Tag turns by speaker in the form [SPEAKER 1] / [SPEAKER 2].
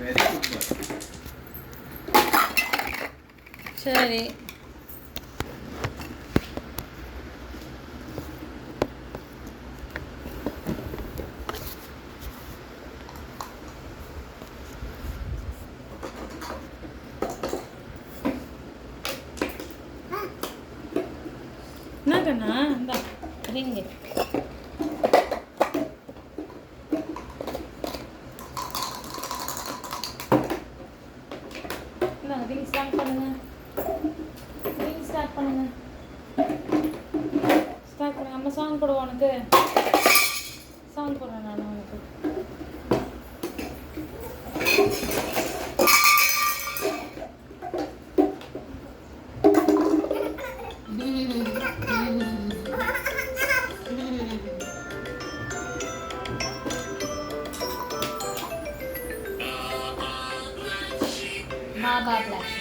[SPEAKER 1] Very good.
[SPEAKER 2] சரி என்ன கண்ணா இந்த ரிங்கு ரிங் ஸ்டார்ட் பண்ணுங்க. ரிங் ஸ்டார்ட் பண்ணுங்க. ஸ்டார்ட் பண்ணுங்க. நம்ம சாங் போடுவோம். உனக்கு சாங் போடுறேன் நான் உனக்கு. பாபா பிளாக்